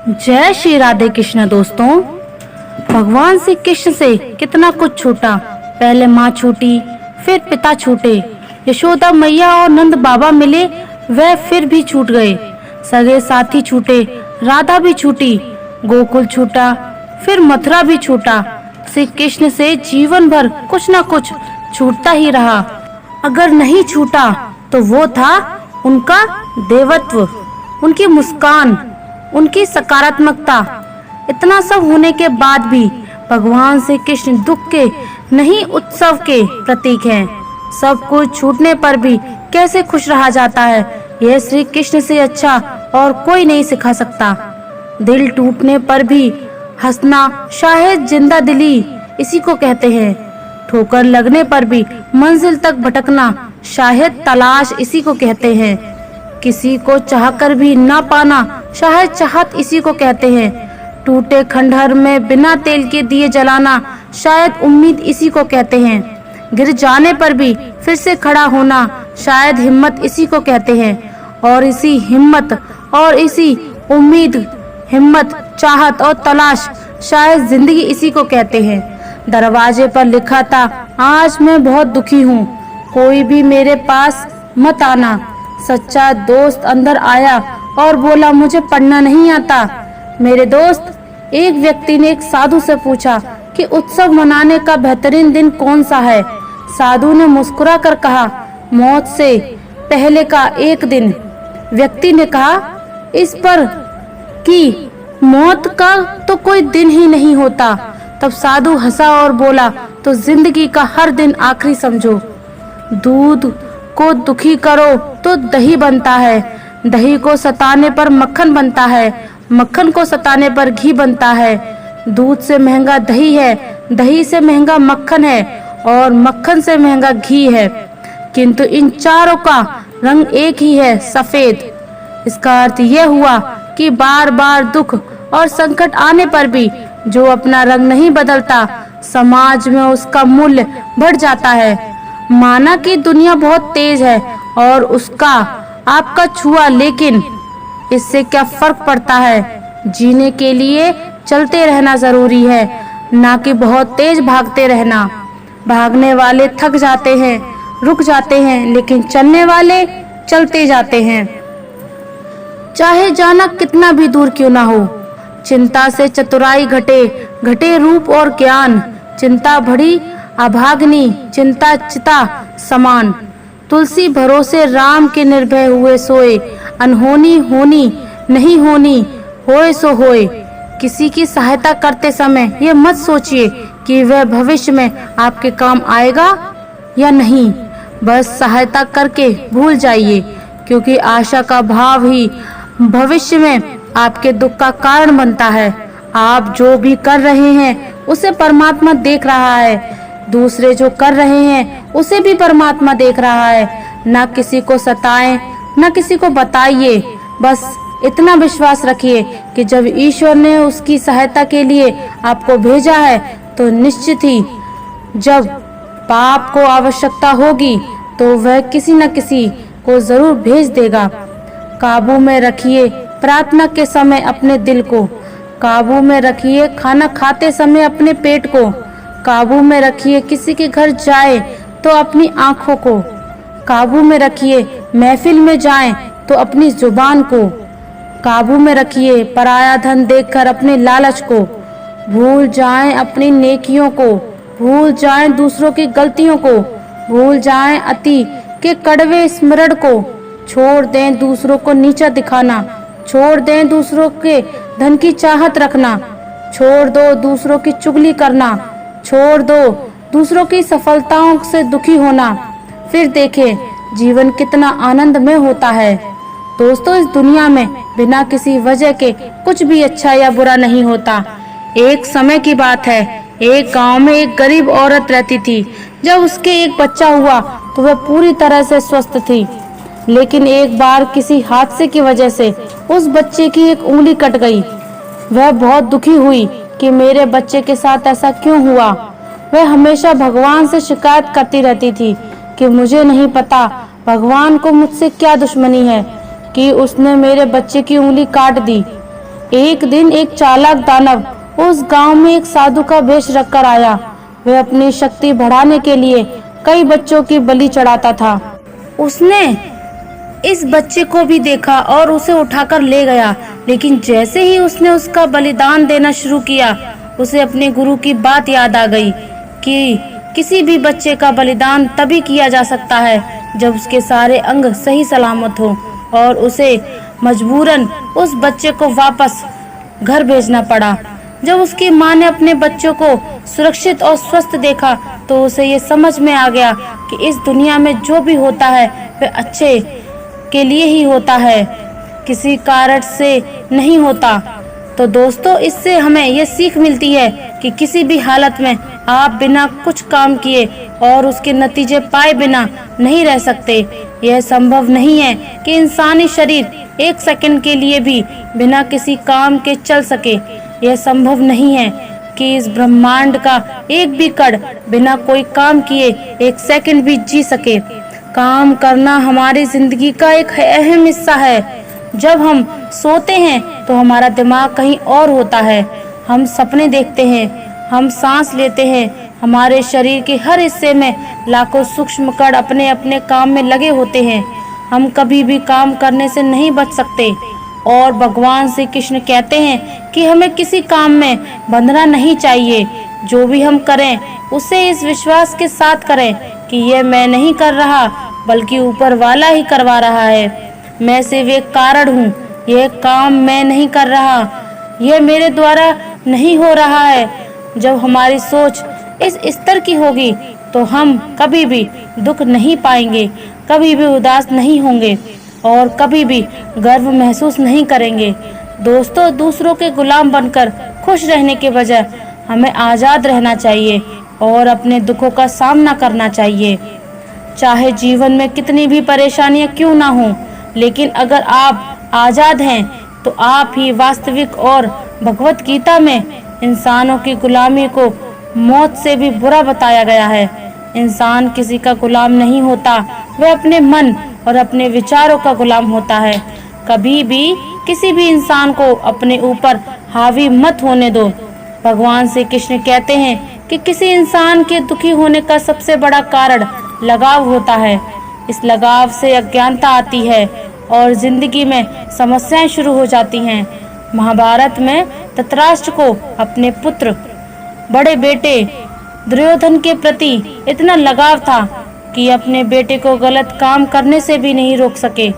जय श्री राधे कृष्ण। दोस्तों, भगवान श्री कृष्ण से कितना कुछ छूटा। पहले माँ छूटी, फिर पिता छूटे, यशोदा मैया और नंद बाबा मिले, वह फिर भी छूट गए। सगे साथी छूटे, राधा भी छूटी, गोकुल छूटा, फिर मथुरा भी छूटा। श्री कृष्ण से जीवन भर कुछ न कुछ छूटता ही रहा। अगर नहीं छूटा तो वो था उनका देवत्व, उनकी मुस्कान, उनकी सकारात्मकता। इतना सब होने के बाद भी भगवान श्री कृष्ण दुख के नहीं उत्सव के प्रतीक हैं। सब कुछ छूटने पर भी कैसे खुश रहा जाता है, यह श्री कृष्ण से अच्छा और कोई नहीं सिखा सकता। दिल टूटने पर भी हंसना शायद जिंदा दिली इसी को कहते हैं। ठोकर लगने पर भी मंजिल तक भटकना शायद तलाश इसी को कहते हैं। किसी को चाहकर भी ना पाना शायद चाहत इसी को कहते हैं। टूटे खंडहर में बिना तेल के दिए जलाना शायद उम्मीद इसी को कहते हैं। गिर जाने पर भी फिर से खड़ा होना शायद हिम्मत इसी को कहते हैं। और इसी हिम्मत और इसी उम्मीद, हिम्मत, चाहत और तलाश शायद जिंदगी इसी को कहते हैं। दरवाजे पर लिखा था, आज मैं बहुत दुखी हूँ, कोई भी मेरे पास मत आना। सच्चा दोस्त अंदर आया और बोला, मुझे पढ़ना नहीं आता। मेरे दोस्त, एक व्यक्ति ने एक साधु से पूछा कि उत्सव मनाने का बेहतरीन दिन कौन सा है। साधु ने मुस्कुरा कर कहा, मौत से पहले का एक दिन। व्यक्ति ने कहा, इस पर कि मौत का तो कोई दिन ही नहीं होता। तब साधु हंसा और बोला, तो जिंदगी का हर दिन आखिरी समझो। दूध को दुखी करो तो दही बनता है, दही को सताने पर मक्खन बनता है, मक्खन को सताने पर घी बनता है। दूध से महंगा दही है, दही से महंगा मक्खन है और मक्खन से महंगा घी है, किंतु इन चारों का रंग एक ही है, सफेद। इसका अर्थ यह हुआ कि बार बार दुख और संकट आने पर भी जो अपना रंग नहीं बदलता, समाज में उसका मूल्य बढ़ जाता है। माना कि दुनिया बहुत तेज है और उसका आपका छुआ, लेकिन इससे क्या फर्क पड़ता है। जीने के लिए चलते रहना जरूरी है, ना कि बहुत तेज भागते रहना। भागने वाले थक जाते हैं, रुक जाते हैं, लेकिन चलने वाले चलते जाते हैं, चाहे जाना कितना भी दूर क्यों ना हो। चिंता से चतुराई घटे, घटे रूप और ज्ञान। चिंता बड़ी अभाग्नि, चिंता चिता समान। तुलसी भरोसे राम के निर्भय हुए सोए। अनहोनी होनी नहीं होनी, होए सो होए। किसी की सहायता करते समय ये मत सोचिए कि वह भविष्य में आपके काम आएगा या नहीं। बस सहायता करके भूल जाइए, क्योंकि आशा का भाव ही भविष्य में आपके दुख का कारण बनता है। आप जो भी कर रहे हैं उसे परमात्मा देख रहा है। दूसरे जो कर रहे हैं उसे भी परमात्मा देख रहा है। ना किसी को सताएं, ना किसी को बताइए। बस इतना विश्वास रखिए कि जब ईश्वर ने उसकी सहायता के लिए आपको भेजा है, तो निश्चित ही जब पाप को आवश्यकता होगी तो वह किसी न किसी को जरूर भेज देगा। काबू में रखिए प्रार्थना के समय अपने दिल को। काबू में रखिए खाना खाते समय अपने पेट को। काबू में रखिए किसी के घर जाए तो अपनी आंखों को। काबू में रखिए महफिल में जाएं तो अपनी जुबान को। काबू में रखिए पराया धन देखकर अपने लालच को। भूल जाएं अपनी नेकियों को, भूल जाएं दूसरों की गलतियों को, भूल जाएं अति के कड़वे स्मरण को। छोड़ दें दूसरों को नीचा दिखाना, छोड़ दें दूसरों के धन की चाहत रखना, छोड़ दो दूसरों की चुगली करना, छोड़ दो दूसरों की सफलताओं से दुखी होना। फिर देखें जीवन कितना आनंदमय होता है। दोस्तों, इस दुनिया में बिना किसी वजह के कुछ भी अच्छा या बुरा नहीं होता। एक समय की बात है, एक गांव में एक गरीब औरत रहती थी। जब उसके एक बच्चा हुआ तो वह पूरी तरह से स्वस्थ थी, लेकिन एक बार किसी हादसे की वजह से उस बच्चे की एक उंगली कट गई। वह बहुत दुखी हुई कि मेरे बच्चे के साथ ऐसा क्यों हुआ। वह हमेशा भगवान से शिकायत करती रहती थी कि मुझे नहीं पता भगवान को मुझसे क्या दुश्मनी है कि उसने मेरे बच्चे की उंगली काट दी। एक दिन एक चालाक दानव उस गांव में एक साधु का वेश रखकर आया। वह अपनी शक्ति बढ़ाने के लिए कई बच्चों की बलि चढ़ाता था। उसने इस बच्चे को भी देखा और उसे उठाकर ले गया, लेकिन जैसे ही उसने उसका बलिदान देना शुरू किया, उसे अपने गुरु की बात याद आ गई कि किसी भी बच्चे का बलिदान तभी किया जा सकता है जब उसके सारे अंग सही सलामत हो, और उसे मजबूरन उस बच्चे को वापस घर भेजना पड़ा। जब उसकी माँ ने अपने बच्चों को सुरक्षित और स्वस्थ देखा तो उसे ये समझ में आ गया कि इस दुनिया में जो भी होता है वह अच्छे के लिए ही होता है, किसी कारण से नहीं होता। तो दोस्तों, इससे हमें ये सीख मिलती है कि किसी भी हालत में आप बिना कुछ काम किए और उसके नतीजे पाए बिना नहीं रह सकते। यह संभव नहीं है कि इंसानी शरीर एक सेकंड के लिए भी बिना किसी काम के चल सके। यह संभव नहीं है कि इस ब्रह्मांड का एक भी कण बिना कोई काम किए एक सेकंड भी जी सके। काम करना हमारी जिंदगी का एक अहम हिस्सा है। जब हम सोते हैं तो हमारा दिमाग कहीं और होता है। हम सपने देखते हैं, हम सांस लेते हैं। हमारे शरीर के हर हिस्से में लाखों सूक्ष्म कण अपने अपने काम में लगे होते हैं। हम कभी भी काम करने से नहीं बच सकते। और भगवान श्री कृष्ण कहते हैं कि हमें किसी काम में बंधना नहीं चाहिए। जो भी हम करें उसे इस विश्वास के साथ करें कि यह मैं नहीं कर रहा बल्कि ऊपर वाला ही करवा रहा है। मैं सिर्फ एक कारण हूँ। यह काम मैं नहीं कर रहा, यह मेरे द्वारा नहीं हो रहा है। जब हमारी सोच इस स्तर की होगी तो हम कभी भी दुख नहीं पाएंगे, कभी भी उदास नहीं होंगे और कभी भी गर्व महसूस नहीं करेंगे। दोस्तों, दूसरों के गुलाम बनकर खुश रहने के बजाय हमें आज़ाद रहना चाहिए और अपने दुखों का सामना करना चाहिए। चाहे जीवन में कितनी भी परेशानियां क्यों ना हो, लेकिन अगर आप आज़ाद हैं तो आप ही वास्तविक। और भगवत गीता में इंसानों की गुलामी को मौत से भी बुरा बताया गया है। इंसान किसी का गुलाम नहीं होता, वह अपने मन और अपने विचारों का गुलाम होता है। कभी भी किसी भी इंसान को अपने ऊपर हावी मत होने दो। भगवान श्री कृष्ण कहते हैं कि किसी इंसान के दुखी होने का सबसे बड़ा कारण लगाव होता है। इस लगाव से अज्ञानता आती है और जिंदगी में समस्याएं शुरू हो जाती हैं। महाभारत में धृतराष्ट्र को अपने पुत्र बड़े बेटे दुर्योधन के प्रति इतना लगाव था कि अपने बेटे को गलत काम करने से भी नहीं रोक सके।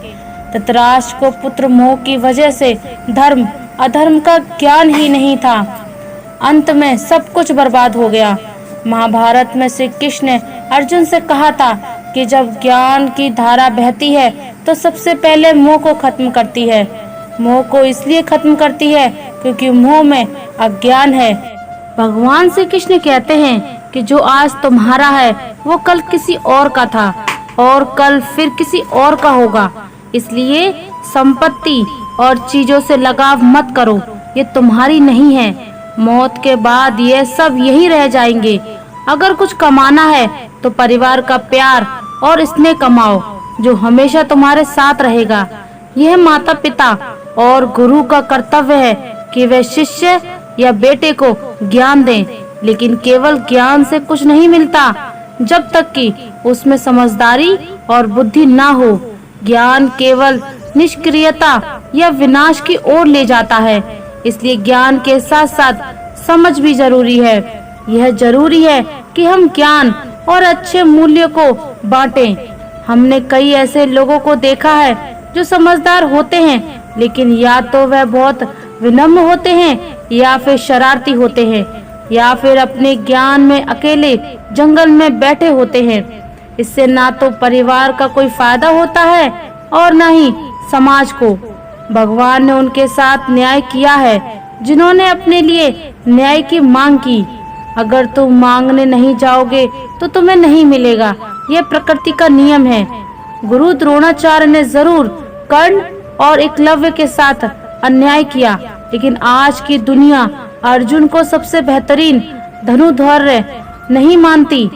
धृतराष्ट्र को पुत्र मोह की वजह से धर्म अधर्म का ज्ञान ही नहीं था। अंत में सब कुछ बर्बाद हो गया। महाभारत में श्री कृष्ण ने अर्जुन से कहा था कि जब ज्ञान की धारा बहती है तो सबसे पहले मोह को खत्म करती है। मोह को इसलिए खत्म करती है क्योंकि मोह में अज्ञान है। भगवान श्री कृष्ण कहते हैं कि जो आज तुम्हारा है वो कल किसी और का था और कल फिर किसी और का होगा। इसलिए संपत्ति और चीजों से लगाव मत करो, ये तुम्हारी नहीं है। मौत के बाद ये सब यही रह जाएंगे। अगर कुछ कमाना है तो परिवार का प्यार और स्नेह कमाओ जो हमेशा तुम्हारे साथ रहेगा। यह माता पिता और गुरु का कर्तव्य है कि वे शिष्य या बेटे को ज्ञान दें, लेकिन केवल ज्ञान से कुछ नहीं मिलता जब तक कि उसमें समझदारी और बुद्धि ना हो। ज्ञान केवल निष्क्रियता या विनाश की ओर ले जाता है। इसलिए ज्ञान के साथ साथ समझ भी जरूरी है। यह जरूरी है कि हम ज्ञान और अच्छे मूल्य को बांटें। हमने कई ऐसे लोगों को देखा है जो समझदार होते हैं, लेकिन या तो वह बहुत विनम्र होते हैं या फिर शरारती होते हैं या फिर अपने ज्ञान में अकेले जंगल में बैठे होते हैं। इससे ना तो परिवार का कोई फायदा होता है और ना ही समाज को। भगवान ने उनके साथ न्याय किया है जिन्होंने अपने लिए न्याय की मांग की। अगर तुम मांगने नहीं जाओगे तो तुम्हें नहीं मिलेगा, यह प्रकृति का नियम है। गुरु द्रोणाचार्य ने जरूर कर्ण और एकलव्य के साथ अन्याय किया, लेकिन आज की दुनिया अर्जुन को सबसे बेहतरीन धनुर्धर नहीं मानती,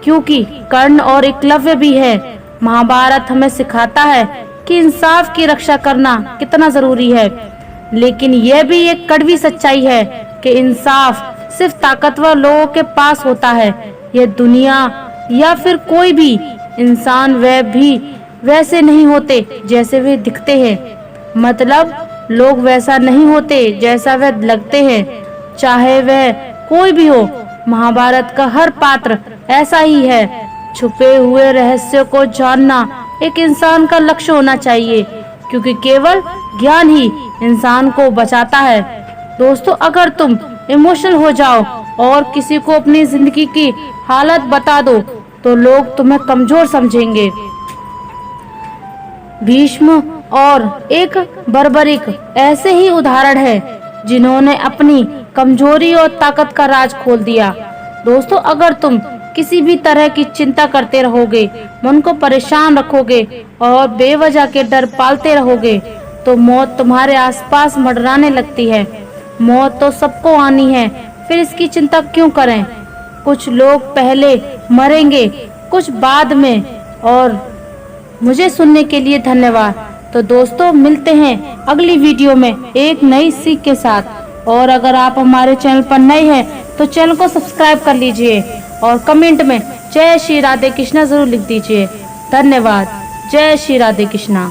क्योंकि कर्ण और एकलव्य भी है। महाभारत हमें सिखाता है कि इंसाफ की रक्षा करना कितना जरूरी है। लेकिन यह भी एक कड़वी सच्चाई है कि इंसाफ सिर्फ ताकतवर लोगों के पास होता है। यह दुनिया या फिर कोई भी इंसान वह भी वैसे नहीं होते जैसे वे दिखते हैं। मतलब लोग वैसा नहीं होते जैसा वह लगते हैं, चाहे वह कोई भी हो। महाभारत का हर पात्र ऐसा ही है। छुपे हुए रहस्य को जानना एक इंसान का लक्ष्य होना चाहिए, क्योंकि केवल ज्ञान ही इंसान को बचाता है। दोस्तों, अगर तुम इमोशनल हो जाओ और किसी को अपनी जिंदगी की हालत बता दो तो लोग तुम्हें कमजोर समझेंगे। भीष्म और एक बर्बरिक ऐसे ही उदाहरण है जिन्होंने अपनी कमजोरी और ताकत का राज खोल दिया। दोस्तों, अगर तुम किसी भी तरह की चिंता करते रहोगे, मन को परेशान रखोगे और बेवजह के डर पालते रहोगे तो मौत तुम्हारे आसपास मंडराने लगती है। मौत तो सबको आनी है, फिर इसकी चिंता क्यों करें। कुछ लोग पहले मरेंगे, कुछ बाद में। और मुझे सुनने के लिए धन्यवाद। तो दोस्तों, मिलते हैं अगली वीडियो में एक नई सीख के साथ। और अगर आप हमारे चैनल पर नए हैं तो चैनल को सब्सक्राइब कर लीजिए और कमेंट में जय श्री राधे कृष्णा जरूर लिख दीजिए। धन्यवाद। जय श्री राधे कृष्णा।